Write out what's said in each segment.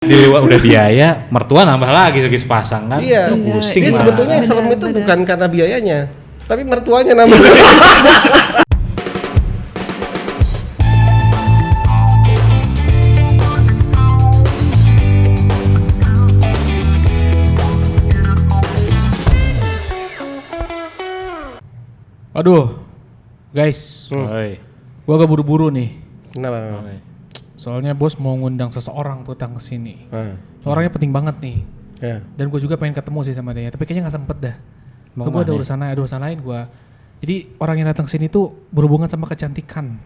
Di luar udah biaya, mertua nambah lagi segi sepasang kan. Iya. Pusing. Jadi sebetulnya yang serem itu bukan karena biayanya, tapi mertuanya nambah. Aduh, guys, Oi. gua agak buru-buru nih. Kenapa? Soalnya bos mau ngundang seseorang tuh datang ke sini. Ah, Orangnya penting banget nih. ya. Dan gue juga pengen ketemu sih sama dia, tapi kayaknya nggak sempet dah. Mau Gue ada kemana? urusan lain gue. Jadi orang yang datang sini tuh berhubungan sama kecantikan.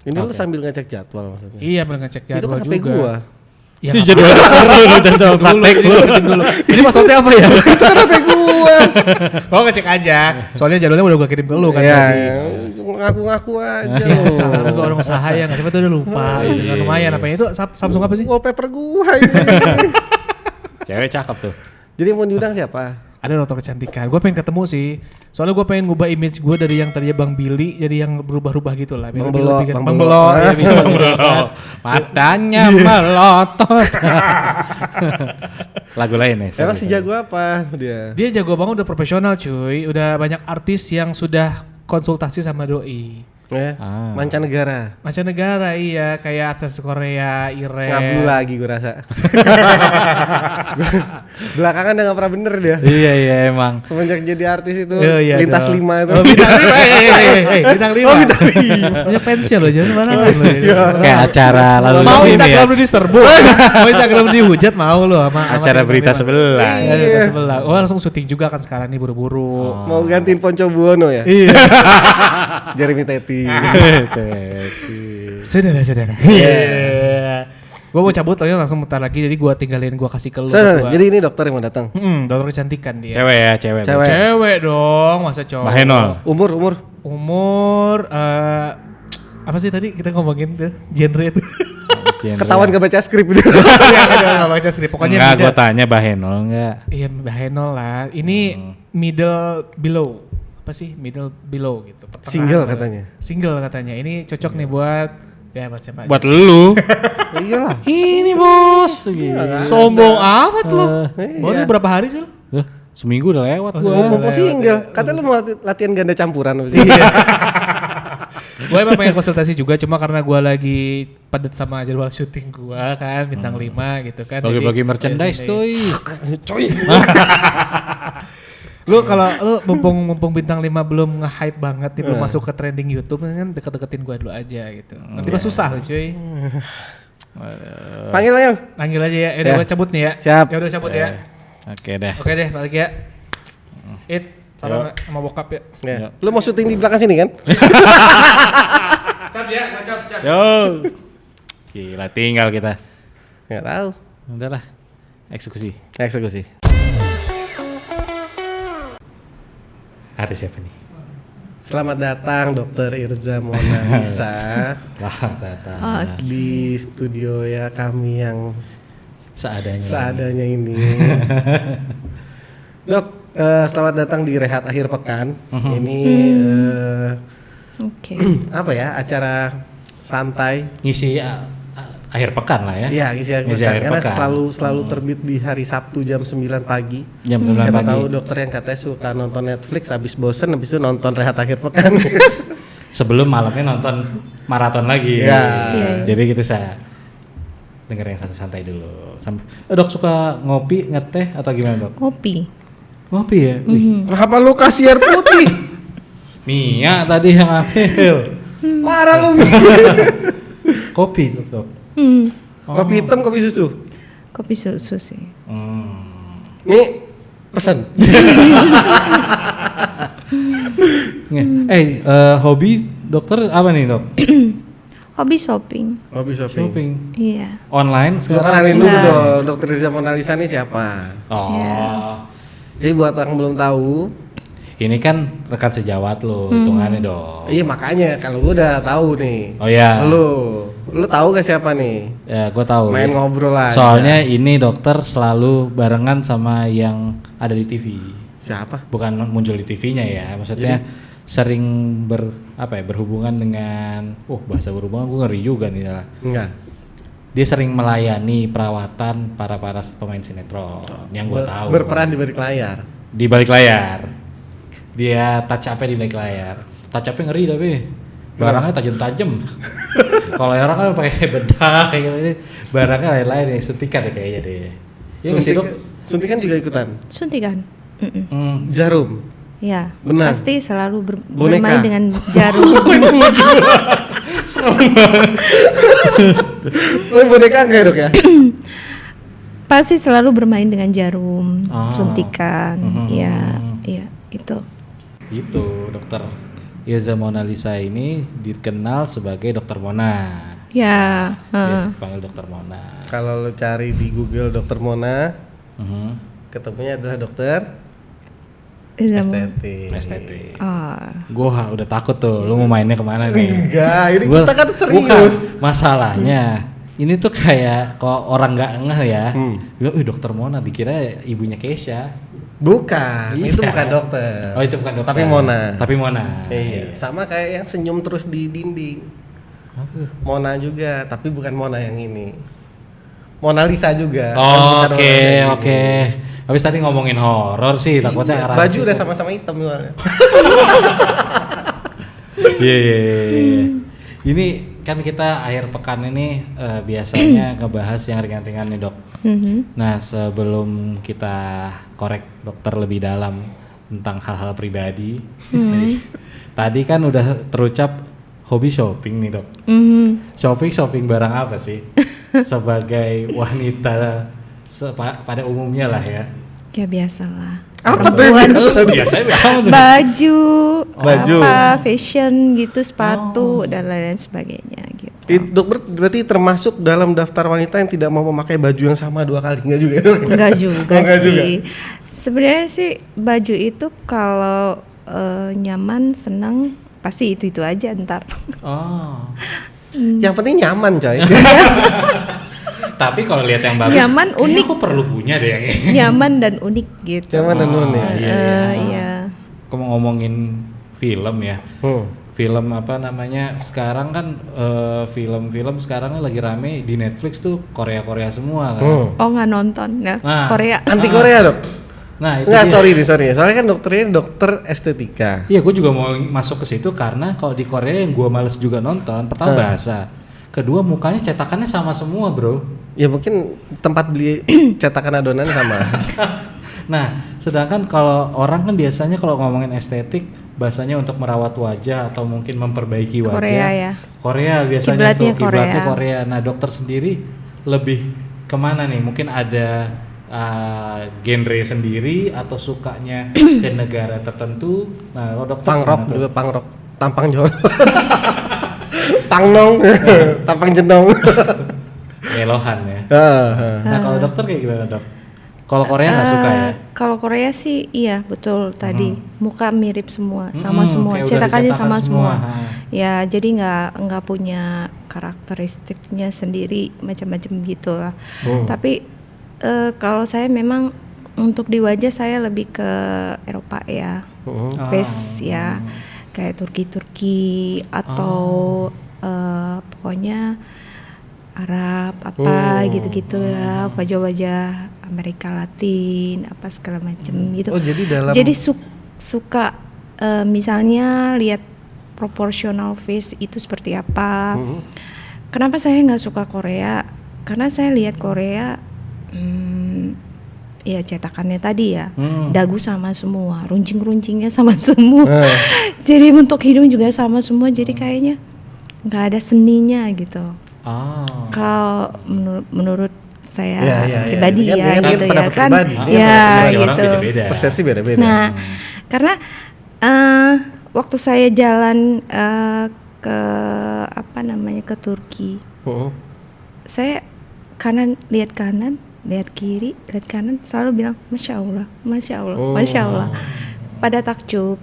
Ini lu sambil ngecek jadwal maksudnya? Iya, bener ngecek Itu jadwal kan HP juga. gua. Ya, Si nggak jadwal apa-apa. praktek dulu. dulu. Jadi maksudnya apa ya? Itu kan HP gua. Oh ngecek aja. Soalnya jadwalnya udah gue kirim ke lu kan. Iya, tadi. ya. Ngaku-ngaku aja Ya, lu. salah gue orang usaha ya, nggak tuh udah lupa. Gitu kan. Lumayan apa itu Samsung apa sih? Wallpaper gua ini. Cewek cakep tuh. Jadi mau diundang siapa? Ada dokter kecantikan. Gue pengen ketemu sih. Soalnya gue pengen ngubah image gue dari yang tadinya Bang Billy jadi yang berubah-ubah gitu lah. Bang Belok, Bang Bang Belok. Belok. Ya, bisa. Matanya melotot. Lagu lain ya. Emang si jago apa dia? Dia jago banget, udah profesional cuy. Udah banyak artis yang sudah konsultasi sama doi. Ya, Ah. mancanegara. Mancanegara iya, kayak artis Korea, Iren. Ngablu lagi gue rasa. Belakangan udah gak pernah bener dia. Iya emang. Semenjak jadi artis itu Oh, iya lintas dong. 5 itu. Oh, bintang 5. Bintang 5. Oh, bintang 5. Punya fansnya loh, jangan sembarangan loh. Kayak acara lalu Mau ini Instagram ya. lu diserbu. Mau Instagram lu dihujat mau lu sama Acara Bintang berita 5. sebelah. Iya, berita sebelah. Oh, langsung syuting juga kan sekarang nih buru-buru. Mau gantiin Ponco Buono ya? Iya. Jeremy Teti. Saudara. Iya. Gua mau cabut lagi langsung mutar lagi, jadi gua tinggalin, gua kasih ke lu. berdua. Jadi ini dokter yang mau datang. Dokter kecantikan dia. Cewek ya, cewek. Cewek. Cewek dong, masa cowok. Mbak Henol. Umur. Apa sih tadi kita ngomongin tuh genre itu? Ketahuan gak baca skrip dia. Enggak baca skrip. Pokoknya Enggak, gue middle. tanya Mbak Henol enggak. Iya, Mbak Henol lah. Ini middle below. Apa sih? Middle below gitu. Pertengahan Single lah. katanya. Single katanya. Ini cocok nih buat buat siapa? Buat lu. Iyalah. Ini bos. Sombong amat lu. Iya. Baru berapa hari sih lu? Seminggu udah lewat gua. Mumpung single. Katanya lu mau latihan ganda campuran apa sih? Gue emang pengen konsultasi juga, cuma karena gue lagi padet sama jadwal syuting gue kan, bintang 5 gitu kan. Bagi-bagi Jadi, merchandise ya tuh. sini. Coy. Lu kalau lu mumpung bintang 5 belum nge-hype banget nih, belum masuk ke trending YouTube kan deket-deketin gue dulu aja gitu. Nanti mah susah lu cuy. Panggil aja. Panggil aja ya. Udah Ya. gue cabut nih ya. Siap. Ya udah cabut ya. Oke deh. Oke deh, balik ya. Salam sama bokap ya. Ya. Lu mau syuting di belakang sini kan? Cap ya, cap. Yo. Gila tinggal kita. Nggak tahu. Udahlah. Eksekusi. Eksekusi. Ada siapa nih? Selamat datang Dokter Irza Mona Lisa Selamat datang. di studio ya kami yang seadanya ini. Dok, selamat datang di Rehat Akhir Pekan. Ini Oke. apa ya, acara santai. Ngisi akhir pekan lah ya. Iya, ngisi akhir Ngisi pekan. akhir Karena pekan. selalu terbit di hari Sabtu jam 9 pagi. Jam 9 Siapa pagi. tahu dokter yang katanya suka nonton Netflix habis bosen habis itu nonton Rehat Akhir Pekan. Sebelum malamnya nonton maraton lagi. Iya. Iya. Jadi gitu saya denger yang santai-santai dulu. Dok suka ngopi, ngeteh atau gimana dok? Kopi. Ngopi ya? Kenapa lu kasih air putih? Mia tadi yang ambil. Marah lu. Kopi dok. Kopi hitam, kopi susu. Kopi susu sih. Nih pesan. Hobi dokter apa nih dok? Hobi shopping. Hobi Shopping. Iya. Online Lu sekarang? kenalin dulu Enggak. dong, Dokter Irza Mona Lisa ini siapa? Oh. Iya. Jadi buat yang belum tahu, Ini kan rekan sejawat lo, hitungannya dong. iya makanya kalau gua udah tahu nih. Oh iya. Lu tahu gak siapa nih? Ya, gue tahu. Main ngobrol aja. Soalnya ini dokter selalu barengan sama yang ada di TV. Siapa? Bukan muncul di TV-nya ya, maksudnya sering berhubungan dengan, bahasa berhubungan gue ngeri juga nih lah. Enggak. dia sering melayani perawatan para pemain sinetron yang gue tahu. Berperan di balik layar. Di balik layar. Dia touch up-nya di balik layar. Touch up-nya ngeri tapi barangnya tajam-tajam. Kalau orang kan pakai bedak kayak gitu, barangnya lain-lain ya, suntikan ya kayaknya deh. Iya nggak sih dok? Suntikan juga ikutan. Suntikan. Jarum. Ya, Benar. pasti selalu Boneka. bermain dengan jarum. Oh, boneka enggak dok ya? Pasti selalu bermain dengan jarum, Oh. suntikan. Ya, iya itu. Itu dokter Ilza Mona Lisa ini dikenal sebagai dokter Mona. Ya, Biasa dipanggil dokter Mona. Kalau lo cari di Google Dokter Mona, Mhm. ketemunya adalah dokter Ilza estetik. Estetik. Ah, Gua udah takut tuh, lu mau mainnya kemana nih? Enggak, ini Gua- kita kan serius. Bukan, masalahnya ini tuh kayak kok orang nggak ngeh ya. Bilang, dokter Mona dikira ibunya Keisha. Bukan, Iya. itu bukan dokter. Oh itu bukan dokter. Tapi Mona. Tapi Mona. Iya, sama kayak yang senyum terus di dinding. Apa tuh? Mona juga, tapi bukan Mona yang ini. Mona Lisa juga. Oh, tapi bukan Mona oke yang oke. ini. Habis tadi ngomongin horor sih, takutnya Iya, arah baju situ. udah sama-sama hitam soalnya. Iya iya iya. Ini kan kita akhir pekan ini biasanya ngebahas yang ringan-ringan nih dok. Nah sebelum kita korek dokter lebih dalam tentang hal-hal pribadi, tadi kan udah terucap hobi shopping nih dok. Shopping barang apa sih? Sebagai wanita pada umumnya lah ya. ya biasalah. Apa tuh? Biasanya berapa? Baju, Baju. apa, fashion gitu, sepatu dan lain-lain sebagainya gitu. Dok, berarti termasuk dalam daftar wanita yang tidak mau memakai baju yang sama 2 kali, enggak juga? Enggak juga Enggak juga. sih. Sebenarnya sih baju itu kalau nyaman, senang pasti itu aja ntar. Oh. Yang penting nyaman, coy. Tapi kalau lihat yang bagus, Nyaman, kayaknya unik. aku perlu punya deh yang ini. Nyaman dan unik gitu. Nyaman dan unik. Iya. Kamu ngomongin film ya. Film apa namanya? Sekarang kan film-film sekarang lagi rame di Netflix tuh Korea semua kan. Oh nggak nonton ya Nah. Korea. Anti Korea, Dok. Nah, itu Enggak, dia. sorry. Soalnya kan dokternya dokter estetika. Iya, gue juga mau masuk ke situ karena kalau di Korea yang gue males juga nonton, pertama bahasa, kedua mukanya cetakannya sama semua, bro. Ya mungkin tempat beli cetakan adonan sama. Nah, sedangkan kalau orang kan biasanya kalau ngomongin estetik, bahasanya untuk merawat wajah atau mungkin memperbaiki wajah. Korea ya. Korea biasanya Kiblatnya tuh kiblatnya Korea. Korea. Nah, dokter sendiri lebih kemana nih? Mungkin ada genre sendiri atau sukanya ke negara tertentu. Nah, kalau dokter Pang rock gimana tuh? gitu, pang rock. Tampang jorok. Pangnong, tampang jenong. Melohan ya. Ah. Nah, kalau dokter kayak gimana, Dok? Kalau Korea nggak suka ya? Kalau Korea sih iya betul tadi muka mirip semua, sama Hmm, semua, kayak udah cetakannya dicetakan sama semua. semua. Ya jadi nggak punya karakteristiknya sendiri macam-macam gitulah. Tapi kalau saya memang untuk di wajah saya lebih ke Eropa ya, face ya, kayak Turki atau pokoknya Arab apa gitu-gitu lah, wajah-wajah Amerika Latin apa segala macam gitu. Oh, jadi dalam Suka misalnya lihat proportional face itu seperti apa. Kenapa saya nggak suka Korea? Karena saya lihat Korea ya cetakannya tadi ya, dagu sama semua, runcing-runcingnya sama semua. Jadi untuk hidung juga sama semua, jadi kayaknya nggak ada seninya gitu. Kalau menurut saya pribadi Ini ya kan gitu ya pendapat kan, pribadi. ya persepsi orang gitu. beda-beda. persepsi beda-beda. Nah, karena waktu saya jalan ke ke Turki, saya lihat kanan, lihat kiri, lihat kanan, selalu bilang masya Allah, masya Allah. Pada takjub,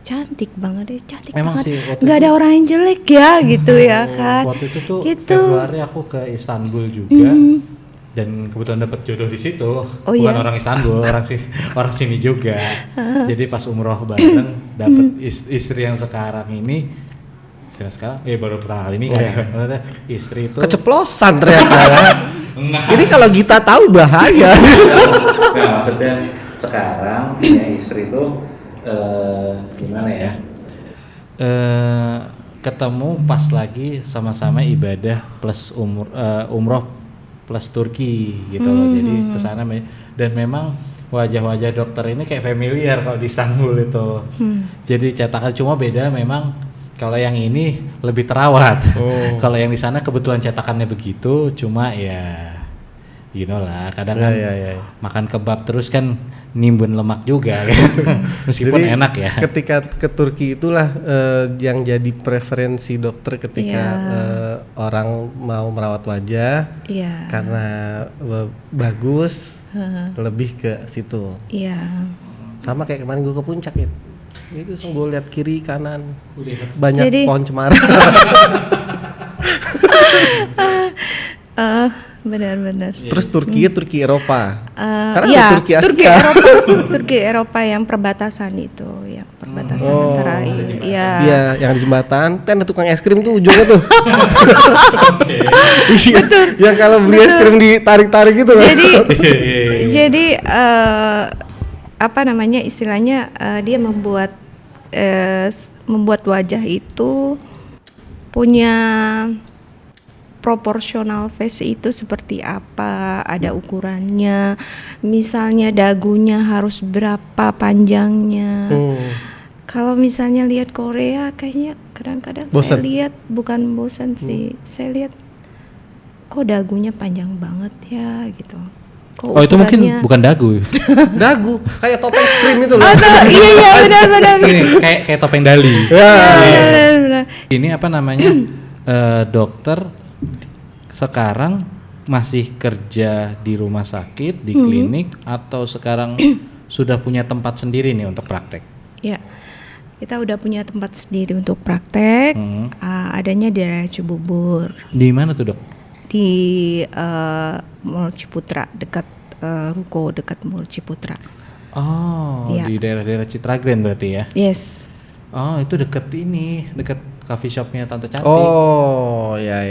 cantik banget deh, cantik Memang banget. sih, waktu Nggak ada orang yang jelek ya, gitu ya kan. Waktu itu tuh Gitu. Februari aku ke Istanbul juga. Dan kebetulan dapat jodoh di situ. Oh, Bukan iya? orang Istanbul, orang sini juga. Jadi pas umroh bareng dapat istri yang sekarang ini sekarang baru pertama kali ini kan. Ternyata istri itu Keceplosan ternyata. Ini kalau Gita tahu bahaya. Nah, maksudnya sekarang punya istri itu gimana ya? Ketemu pas lagi sama-sama ibadah plus umroh plus Turki gitu loh. Jadi kesana dan memang wajah-wajah dokter ini kayak familiar kalau di Istanbul itu. Jadi cetakan cuma beda memang kalau yang ini lebih terawat. Kalau yang di sana kebetulan cetakannya begitu, cuma ya lah kadang kan makan kebab terus kan nimbun lemak juga kan. Meskipun Jadi, enak ya. Ketika ke Turki itulah yang jadi preferensi dokter ketika orang mau merawat wajah karena bagus lebih ke situ. Sama kayak kemarin gue ke puncak itu gue lihat kiri kanan banyak pohon cemara. Benar-benar. Terus Turki Eropa. Karena Iya, Turki Asia. Turki Eropa yang perbatasan itu, yang perbatasan antara Iya, yang di jembatan, kan ada tukang es krim tuh ujungnya tuh. Betul. Yang kalau beli es krim ditarik-tarik gitu. Jadi apa namanya istilahnya dia membuat wajah itu punya proporsional face itu seperti apa, ada ukurannya. Misalnya dagunya harus berapa panjangnya. Kalau misalnya lihat Korea kayaknya kadang-kadang saya lihat bukan bosan sih. Saya lihat kok dagunya panjang banget ya gitu. Oh itu mungkin bukan dagu. Dagu, kayak topeng scream itu loh. Iya benar-benar. Ini kayak topeng Dali. Benar. Ini apa namanya dokter sekarang masih kerja di rumah sakit, di klinik atau sekarang sudah punya tempat sendiri nih untuk praktek? Ya, kita udah punya tempat sendiri untuk praktek. Adanya di daerah Cibubur. Di mana tuh dok? Di Mall Ciputra, dekat ruko dekat Mall Ciputra. Oh, di daerah-daerah Citra Grand berarti ya? Yes. Oh, itu dekat coffee shopnya Tante Cantik. Oh, ya.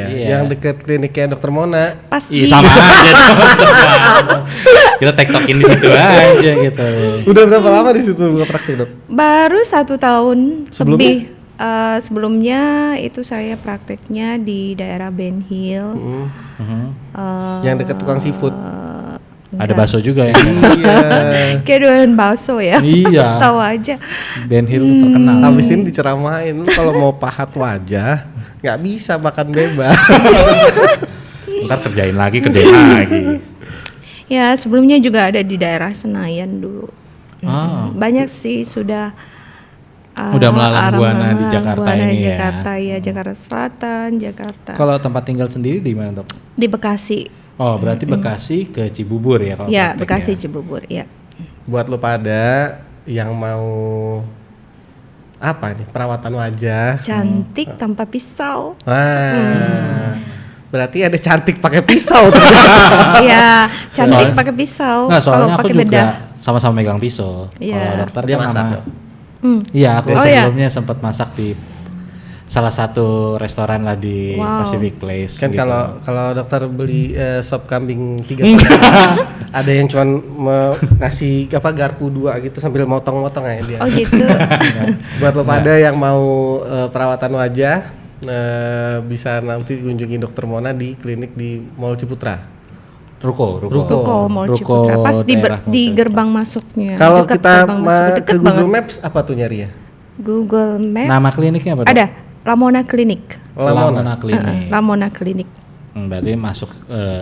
Yang dekat kliniknya Dokter Mona. Pasti. Sama aja. Kita tektokin di situ aja gitu. Udah berapa lama di situ buka praktik, Dok? Baru 1 tahun Sebelumnya? lebih. Sebelumnya itu saya prakteknya di daerah Ben Hill. Yang dekat tukang seafood. Ada bakso juga ya. Kayak doyan bakso ya. Iya. Tahu aja. Ben Hill terkenal. Habis ini diceramain, lu kalau mau pahat wajah nggak bisa makan bebas. Ntar kerjain lagi. Ya sebelumnya juga ada di daerah Senayan dulu. Banyak sih sudah melalang buana di Jakarta ini ya. Jakarta ya, Jakarta Selatan, Jakarta. Kalau tempat tinggal sendiri di mana dok? Di Bekasi. Oh berarti Bekasi ke Cibubur ya kalau ya, prakteknya. Bekasi Cibubur ya. Buat lo pada yang mau apa nih perawatan wajah cantik tanpa pisau. Berarti ada cantik pakai pisau. Iya, cantik pakai pisau. Nah, soalnya aku pakai juga bedah. sama-sama megang pisau. Iya. Kalau dokter Dia kan masak. Iya, aku Oh, sebelumnya sempat masak di salah satu restoran lah di Pacific Place. Kan gitu. kalau dokter beli sop kambing 3 ada yang cuman ngasih garpu 2 gitu sambil motong-motong aja dia. Oh gitu. Buat lo pada yang mau perawatan wajah bisa nanti kunjungi Dokter Mona di klinik di Mall Ciputra. Ruko Mall Ciputra. Pas di gerbang masuknya. Kalau dekat kita gerbang masuk, deket ke Google banget. Maps apa tuh nyari ya? Google Maps. Nama kliniknya apa? Ada Lamona Klinik. Lamona Klinik. Lamona Klinik. Berarti masuk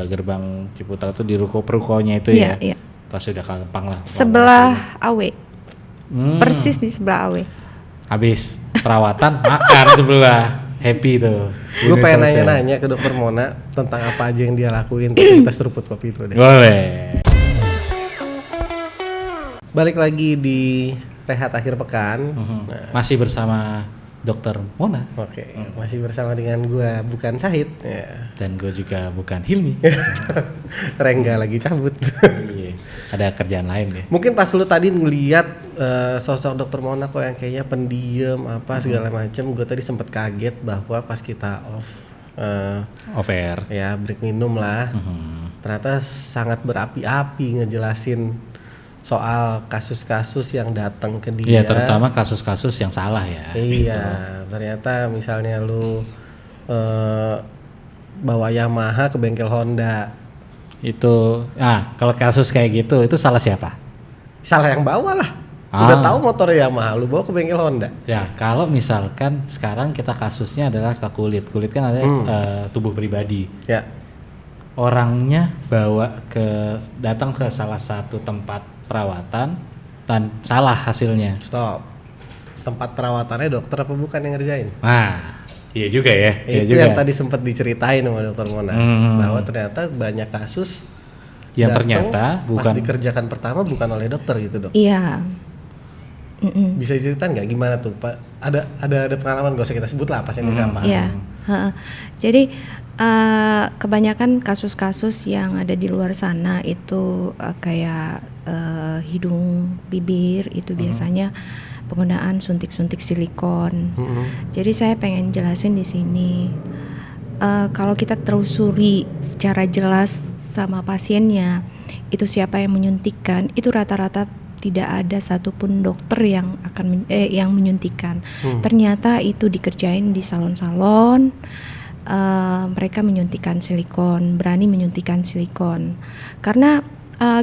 gerbang Ciputra tuh di ruko-rukonya itu Iya, ya. iya. Terus udah gampang lah. Sebelah AW. Persis di sebelah AW. Habis perawatan makan sebelah. Happy tuh. Gue pengen nanya-nanya ke Dokter Mona tentang apa aja yang dia lakuin. Tapi kita seruput kopi dulu deh. Boleh. Balik lagi di Rehat Akhir Pekan. Masih bersama Dokter Mona. Oke, masih bersama dengan gue bukan Syahid. Ya. Dan gue juga bukan Hilmi. Rengga lagi cabut. Iya. Ada kerjaan lain ya. Mungkin pas lu tadi ngeliat sosok dokter Mona kok yang kayaknya pendiam apa segala macam. Gue tadi sempat kaget bahwa pas kita off air ya, break minum lah, ternyata sangat berapi-api ngejelasin soal kasus-kasus yang datang ke dia. Iya, terutama kasus-kasus yang salah ya. Iya, gitu. Ternyata misalnya lu bawa Yamaha ke bengkel Honda. Itu, kalau kasus kayak gitu, itu salah siapa? Salah yang bawa lah. Udah tahu motor Yamaha, lu bawa ke bengkel Honda. Ya, kalau misalkan sekarang kita kasusnya adalah ke kulit kan ada tubuh pribadi. Ya. Orangnya datang ke salah satu tempat perawatan dan salah hasilnya. Stop. Tempat perawatannya dokter apa bukan yang ngerjain? Nah, iya juga ya. Itu juga. yang tadi sempat diceritain sama dokter Mona, bahwa ternyata banyak kasus yang ternyata bukan pas dikerjakan pertama bukan oleh dokter gitu, Dok. Iya. Bisa diceritain nggak gimana tuh, Pak? Ada pengalaman, gak usah kita sebut lah pasien siapa. Iya. Jadi kebanyakan kasus-kasus yang ada di luar sana itu kayak hidung, bibir itu biasanya penggunaan suntik-suntik silikon. Jadi saya pengen jelasin di sini, kalau kita telusuri secara jelas sama pasiennya, itu siapa yang menyuntikkan, itu rata-rata tidak ada satupun dokter yang akan yang menyuntikkan. Ternyata itu dikerjain di salon-salon. Mereka menyuntikkan silikon, berani menyuntikkan silikon. Karena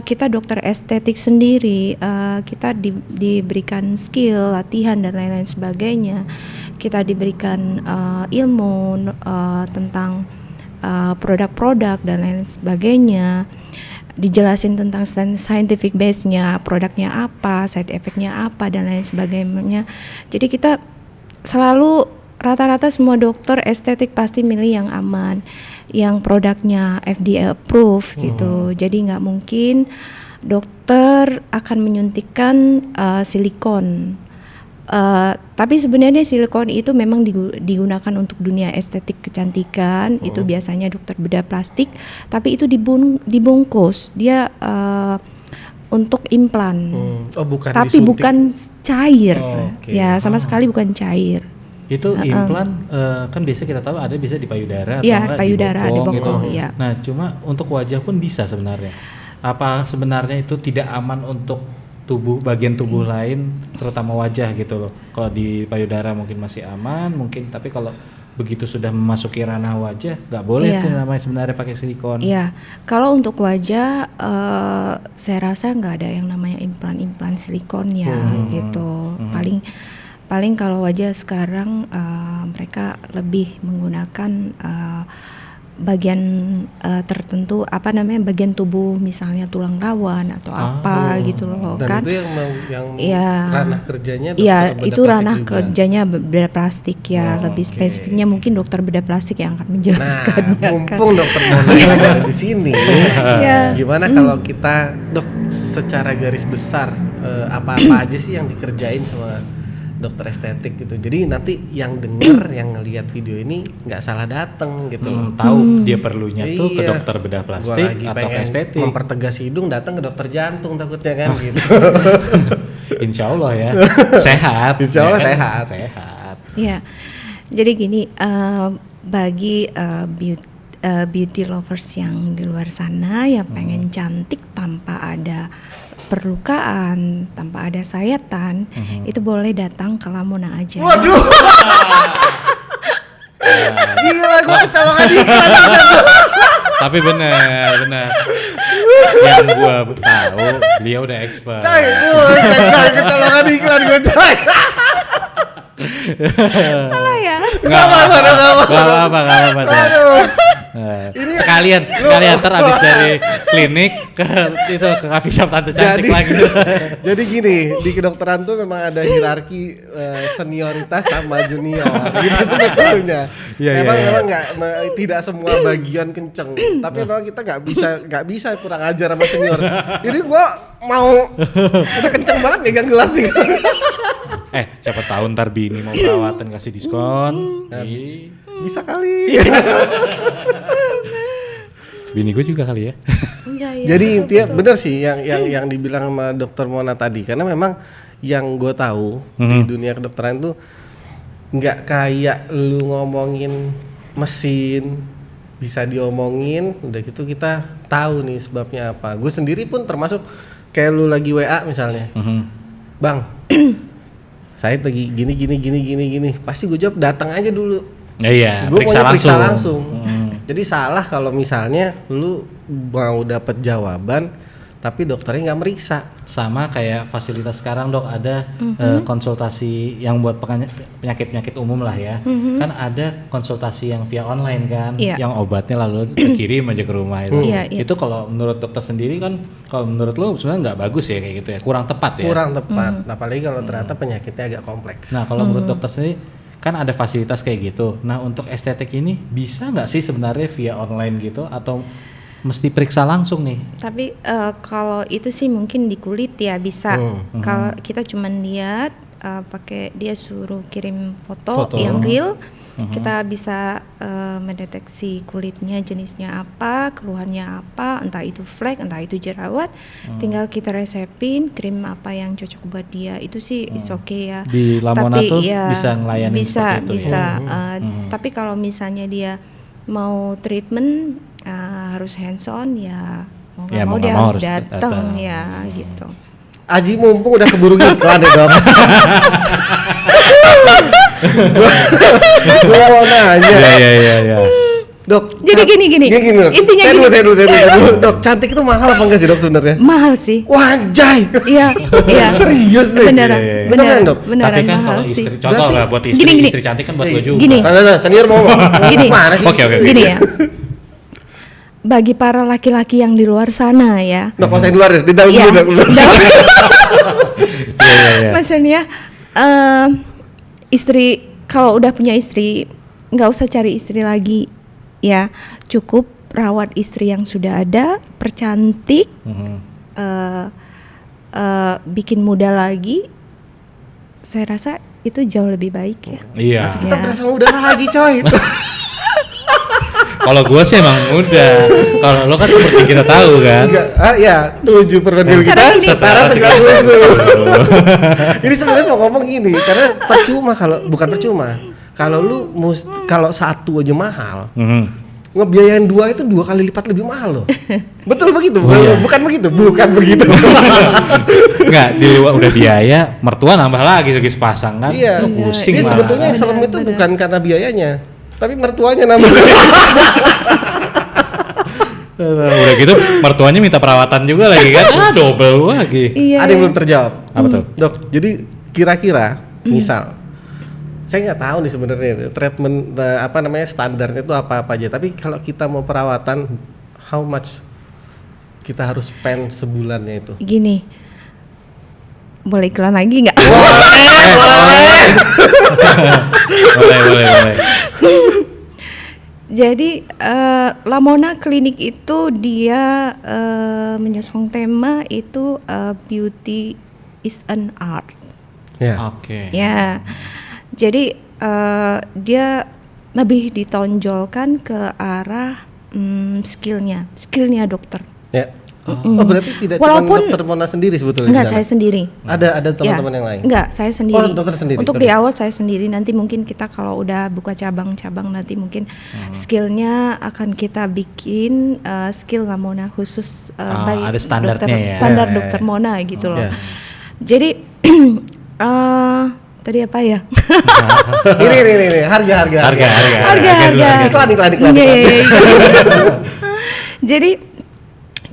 kita dokter estetik sendiri, kita diberikan skill, latihan dan lain-lain sebagainya. Kita diberikan ilmu tentang produk-produk dan lain sebagainya. Dijelasin tentang scientific base-nya, produknya apa, side effect-nya apa dan lain sebagainya. Jadi kita selalu rata-rata semua dokter estetik pasti milih yang aman, yang produknya FDA approve gitu. Jadi nggak mungkin dokter akan menyuntikkan silikon. Tapi sebenarnya silikon itu memang digunakan untuk dunia estetik kecantikan. Itu biasanya dokter bedah plastik, tapi itu dibungkus. Dia untuk implan. Bukan tapi disuntik. bukan cair. Okay. Ya, sama sekali bukan cair. Itu implan kan biasa kita tahu ada bisa di payudara atau Iya, payudara di bokong gitu. ya. Nah, cuma untuk wajah pun bisa sebenarnya. Apa sebenarnya itu tidak aman untuk bagian tubuh lain, terutama wajah gitu loh. Kalau di payudara mungkin masih aman, tapi kalau begitu sudah memasuki ranah wajah nggak boleh tuh namanya sebenarnya pakai silikon. Iya, kalau untuk wajah saya rasa nggak ada yang namanya implan silikon ya gitu. Paling kalau wajah sekarang mereka lebih menggunakan bagian tertentu, bagian tubuh misalnya tulang rawan atau gitu loh. Dan kan itu yang ranah kerjanya iya, itu ranah juga. kerjanya bedah plastik ya. Lebih spesifiknya mungkin dokter bedah plastik yang akan menjelaskannya. Nah, mumpung dokter Mona ada di sini, gimana kalau kita, Dok, secara garis besar apa-apa aja sih yang dikerjain sama dokter estetik gitu. Jadi nanti yang denger, yang ngelihat video ini nggak salah dateng gitu. Tahu dia perlunya tuh ke dokter bedah plastik atau ke estetik. Mempertegas hidung datang ke dokter jantung takutnya kan gitu. Insya Allah ya sehat. Insya Allah sehat. Iya. Jadi gini, bagi beauty lovers yang di luar sana yang pengen cantik tanpa ada perlukaan, tanpa ada sayatan, itu boleh datang ke Lamona aja. Waduh. Gila, gue kecolongan iklan. Tapi benar. Yang gue tahu, beliau udah expert. Cai, kecolongan iklan gue, Cai. Salah ya? Gak apa-apa. Sekalian abis dari klinik ke coffee shop Tante Cantik lagi. Jadi gini, di kedokteran tuh memang ada hierarki senioritas sama junior gitu sebetulnya. Memang tidak semua bagian kenceng, tapi memang kita nggak bisa kurang ajar sama senior. Jadi gua mau udah kenceng banget megang gelas nih. Siapa tahu ntar bini mau perawatan kasih diskon. Bisa kali. Bini gue juga kali ya. Iya, Jadi intinya bener sih yang dibilang sama dokter Mona tadi, karena memang yang gue tahu di dunia kedokteran tuh nggak kayak lu ngomongin mesin bisa diomongin, udah gitu kita tahu nih sebabnya apa. Gue sendiri pun termasuk kayak lu lagi WA misalnya, bang, saya lagi gini, pasti gue jawab datang aja dulu. Iya, Gue mau periksa langsung. Jadi salah kalau misalnya lu mau dapat jawaban tapi dokternya nggak meriksa. Sama kayak fasilitas sekarang dok, ada konsultasi yang buat penyakit-penyakit umum lah ya. Kan ada konsultasi yang via online kan, yang obatnya lalu kirim aja ke rumah itu. Itu kalau menurut dokter sendiri kan, kalau menurut lo sebenarnya nggak bagus ya kayak gitu ya, kurang tepat ya. Kurang tepat, apalagi kalau ternyata penyakitnya agak kompleks. Nah kalau menurut dokter sendiri kan ada fasilitas kayak gitu. Nah untuk estetik ini bisa nggak sih sebenarnya via online gitu atau mesti periksa langsung nih? Tapi kalau itu sih mungkin di kulit ya bisa. Kalau kita cuman lihat pakai dia suruh kirim foto yang real, kita bisa mendeteksi kulitnya jenisnya apa, keluhannya apa, entah itu flek, entah itu jerawat. Tinggal kita resepin krim apa yang cocok buat dia. Itu sih is okay ya. Di Lamona tuh ya, bisa ngelayanin seperti itu. Bisa. Tapi kalau misalnya dia mau treatment harus hands on ya, mau dia harus datang ya gitu. Aji mumpung udah keburu iklan ya dok. Gue mau nanya. Iya. Dok. Jadi gini. Intinya saya dulu. Dok, cantik itu mahal apa enggak sih dok sebenarnya? Mahal sih. Wanjay. Iya. Serius nih. Beneran dok. Tapi kan kalau istri, contoh lah buat istri cantik kan buat gue juga. Gini. Senior mau. Gini. Mana sih? Oke. Gini ya. Bagi para laki-laki yang di luar sana ya. Dok, saya di luar ya, di dalam dulu. Maksudnya istri, kalau udah punya istri nggak usah cari istri lagi ya, cukup rawat istri yang sudah ada, percantik, bikin muda lagi. Saya rasa itu jauh lebih baik ya. Iya. Kita berasa muda lagi coy. Kalau gue sih emang muda. Kalau lo kan seperti kita tahu kan. Ya 7 perbandingan kita setara segala susu. Ini sebenarnya mau ngomong gini, karena bukan percuma. Kalau lu kalau satu aja mahal, ngebiayain 2 itu 2 kali lipat lebih mahal loh. Betul begitu? Bukan begitu. Enggak, di luar udah biaya, mertua nambah lagi segi sepasang kan. Iya. Pusing. Sebetulnya yang serem itu bukan karena biayanya, tapi mertuanya nambah. Udah gitu mertuanya minta perawatan juga lagi kan. Double lagi. Iya. Ada yang belum terjawab. Apa tuh? Dok, jadi kira-kira misal saya nggak tahu nih sebenarnya treatment standarnya itu apa aja, tapi kalau kita mau perawatan how much kita harus spend sebulannya itu? Gini, boleh iklan lagi nggak? Boleh. Jadi Lamona Clinic itu dia menyosong tema itu beauty is an art. Ya. Oke. Ya, jadi dia lebih ditonjolkan ke arah skillnya dokter. Ya. Oh berarti tidak cuma dokter Mona sendiri sebetulnya? Enggak, saya sendiri. Ada teman-teman yang lain? Enggak, saya sendiri. Oh, dokter sendiri. Untuk di awal saya sendiri, nanti mungkin kita kalau udah buka cabang-cabang nanti mungkin skillnya akan kita bikin skill Lamona khusus ada standarnya standar dokter Mona gitu loh. Jadi tadi apa ya? Ini harga. Iklan. Jadi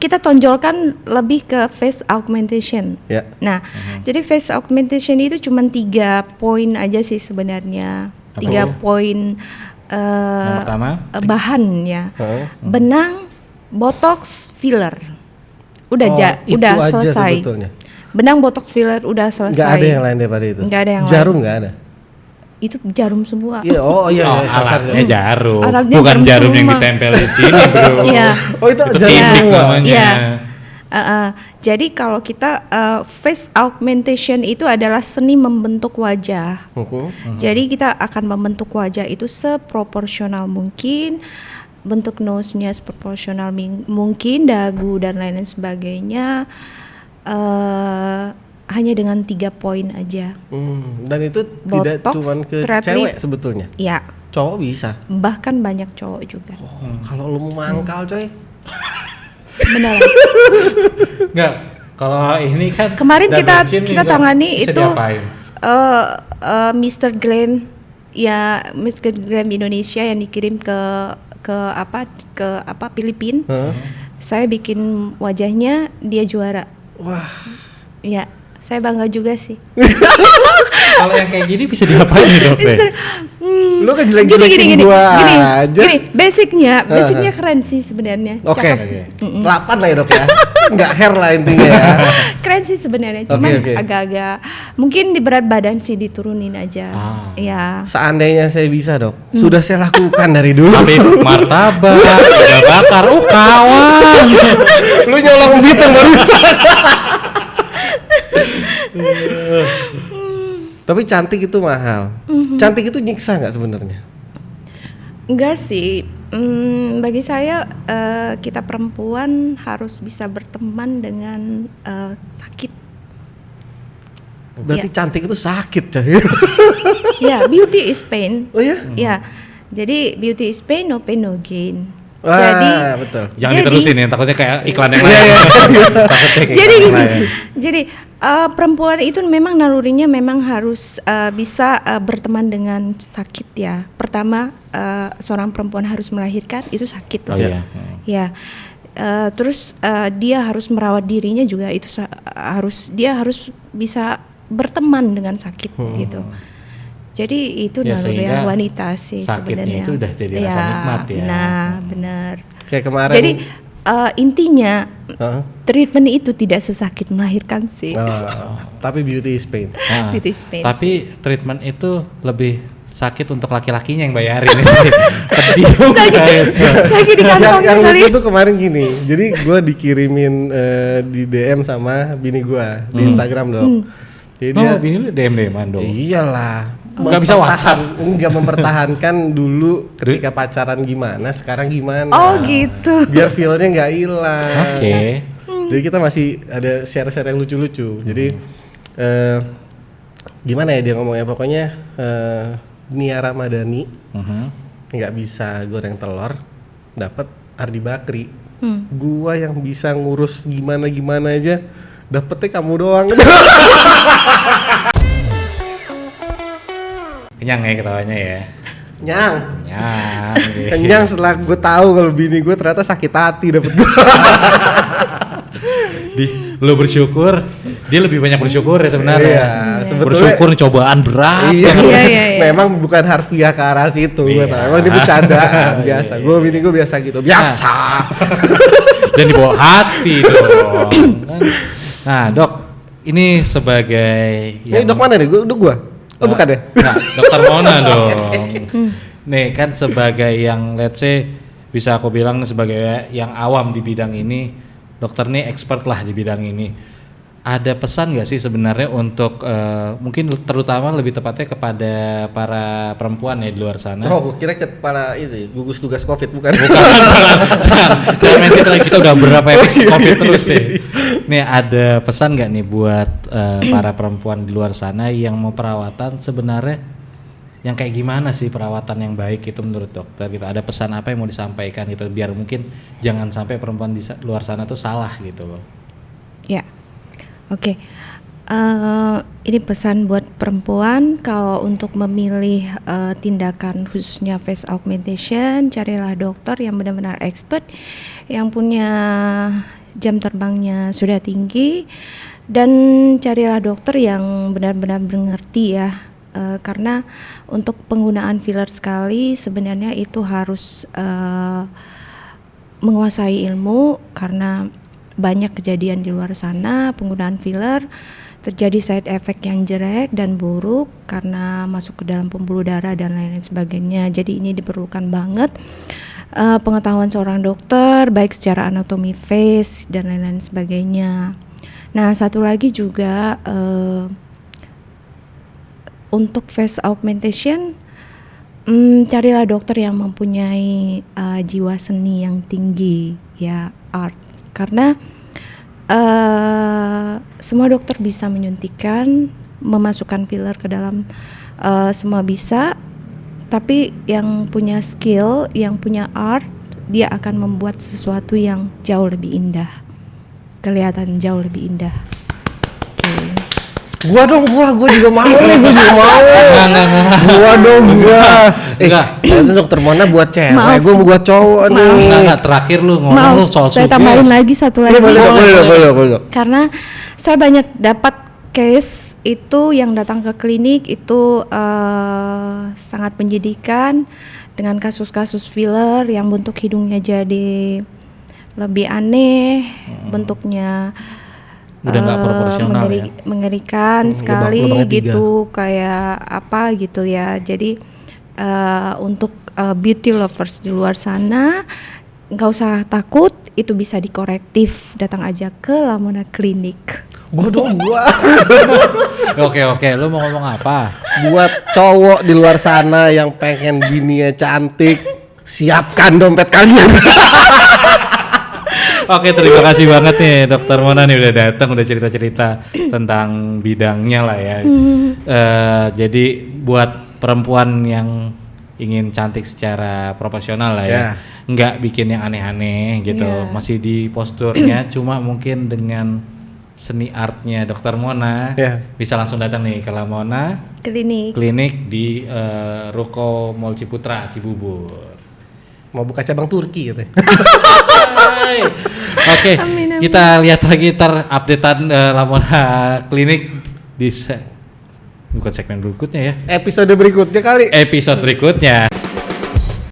kita tonjolkan lebih ke face augmentation. Nah, jadi face augmentation itu cuma 3 poin aja sih sebenarnya. 3 poin bahan ya. Benang, botox, filler. Udah selesai. Benang, botox, filler udah selesai. Nggak ada yang lain daripada itu. Nggak ada yang jarum lain. Nggak ada. Itu jarum semua. Iya, alatnya jarum. Alatnya bukan jarum yang semua. ditempel di sini, bro. Iya. Oh itu titik namanya. Iya. Jadi kalau kita face augmentation itu adalah seni membentuk wajah. Jadi kita akan membentuk wajah itu seproporsional mungkin, bentuk nose-nya seproporsional mungkin, dagu dan lain-lain sebagainya. hanya dengan 3 poin aja. Dan itu Botox, tidak cuma ke cewek sebetulnya. Ya. Cowok bisa. Bahkan banyak cowok juga. Kalau lu mau mangkal coy. Benar. Enggak. Kalau ini kan kemarin kita tangani itu Mr. Glam ya, Mr. Glam Indonesia yang dikirim ke Filipina. Saya bikin wajahnya, dia juara. Wah. Ya, saya bangga juga sih. Kalau yang kayak gini bisa diapain nih dok? Lu kan jelek-jelekin gua aja. Gini, basicnya keren sih sebenarnya. Oke. 8 lah ya dok ya. Enggak hair lah intinya ya. Keren sih sebenarnya, cuma agak-agak mungkin di berat badan sih diturunin aja. Ya. Seandainya saya bisa dok, sudah saya lakukan dari dulu. Habis martabak, udah bakar, kawan. Lu nyolong bintang barusan. Tapi cantik itu mahal. Cantik itu nyiksa nggak sebenarnya? Enggak sih. Bagi saya kita perempuan harus bisa berteman dengan sakit. Berarti cantik itu sakit, coy. Ya, beauty is pain. Oh ya? Ya. Jadi beauty is pain, no pain no gain. Wah, betul. Jangan diterusin ya, takutnya kayak iklan yang lain. Jadi perempuan itu memang nalurinya memang harus bisa berteman dengan sakit ya. Pertama, seorang perempuan harus melahirkan, itu sakit loh. Ya. Terus dia harus merawat dirinya juga, itu dia harus bisa berteman dengan sakit gitu. Jadi itu naluri wanita sih sebenarnya. Sakitnya itu udah jadi rasa nikmat ya. Nah, benar. Kayak kemarin. Jadi intinya treatment itu tidak sesakit melahirkan sih. Tapi beauty is pain. Beauty is pain. Tapi treatment itu lebih sakit untuk laki-lakinya yang bayarin sih. Sakit di kantong. Yang lucu itu kemarin gini. Jadi gue dikirimin di DM sama bini gue di Instagram dong. Jadi dia bini lu DM-an dong. Iyalah. Nggak bisa WhatsApp. Enggak mempertahankan dulu ketika pacaran gimana, sekarang gimana. Oh gitu. Biar feel-nya nggak hilang. Oke. Jadi kita masih ada share-share yang lucu-lucu. Jadi gimana ya dia ngomongnya, pokoknya Nia Ramadhani nggak bisa goreng telur, dapat Ardi Bakri. Gua yang bisa ngurus gimana aja, dapetnya kamu doang. Kenyang ya ketawanya ya. Nyang. Kenyang setelah gue tahu kalau bini gue ternyata sakit hati dapet gue. Lu bersyukur, dia lebih banyak bersyukur ya sebenarnya. Iya, bersyukur cobaan berat. Iya. Memang bukan harfiah ke arah situ, gue tahu. Emang dia bercandaan biasa. Gue bini gue biasa gitu, biasa. Dan dibawa hati dong. Nah dok, ini sebagai ini dok mana nih? Gue? Oh bukan ya? Nah, dokter Mona dong. Nih kan sebagai yang let's say bisa aku bilang sebagai yang awam di bidang ini, dokter nih expert lah di bidang ini. Ada pesan nggak sih sebenarnya untuk mungkin terutama lebih tepatnya kepada para perempuan ya di luar sana? Oh, gue kira kepala itu gugus tugas COVID bukan? Jangan kita udah berapa episode COVID terus deh. Nih ada pesan nggak nih buat para perempuan di luar sana yang mau perawatan sebenarnya yang kayak gimana sih perawatan yang baik itu menurut dokter gitu? Ada pesan apa yang mau disampaikan gitu biar mungkin jangan sampai perempuan di luar sana tuh salah gitu loh? Ya. Oke, ini pesan buat perempuan kalau untuk memilih tindakan khususnya face augmentation, carilah dokter yang benar-benar expert, yang punya jam terbangnya sudah tinggi, dan carilah dokter yang benar-benar mengerti ya, karena untuk penggunaan filler sekali sebenarnya itu harus menguasai ilmu karena banyak kejadian di luar sana penggunaan filler terjadi side effect yang jelek dan buruk karena masuk ke dalam pembuluh darah dan lain-lain sebagainya. Jadi ini diperlukan banget pengetahuan seorang dokter baik secara anatomi face dan lain-lain sebagainya. Nah, satu lagi juga untuk face augmentation carilah dokter yang mempunyai jiwa seni yang tinggi ya, art. Karena semua dokter bisa menyuntikkan, memasukkan filler ke dalam, semua bisa. Tapi yang punya skill, yang punya art, dia akan membuat sesuatu yang jauh lebih indah, kelihatan jauh lebih indah. Gua juga mau nih, gua juga mau. Gua dong, enggak. Dokter Mona buat cewek, gua mau buat cowok nih. Enggak, terakhir lu ngomong lu soal saya tambahin lagi satu lagi. Boleh. Karena saya banyak dapat case itu yang datang ke klinik itu sangat menyedihkan dengan kasus-kasus filler yang bentuk hidungnya jadi lebih aneh, bentuknya udah nggak proporsional mengerikan sekali gitu, kayak apa gitu ya. Jadi untuk beauty lovers di luar sana nggak usah takut, itu bisa dikorektif, datang aja ke Lamona Clinic. Gua. Oke, lu mau ngomong apa? Buat cowok di luar sana yang pengen bininya cantik, siapkan dompet kalian. Oke, terima kasih banget nih Dokter Mona nih udah datang, udah cerita-cerita tentang bidangnya lah ya. Jadi buat perempuan yang ingin cantik secara profesional lah ya, nggak bikin yang aneh-aneh gitu, masih di posturnya, cuma mungkin dengan seni artnya Dokter Mona bisa langsung datang nih ke Lamona Klinik di Ruko Mall Ciputra Cibubur. Mau buka cabang Turki gitu. Oke, kita lihat lagi updatean Lamona Klinik di bukan segmen berikutnya ya. Episode berikutnya kali. Episode berikutnya.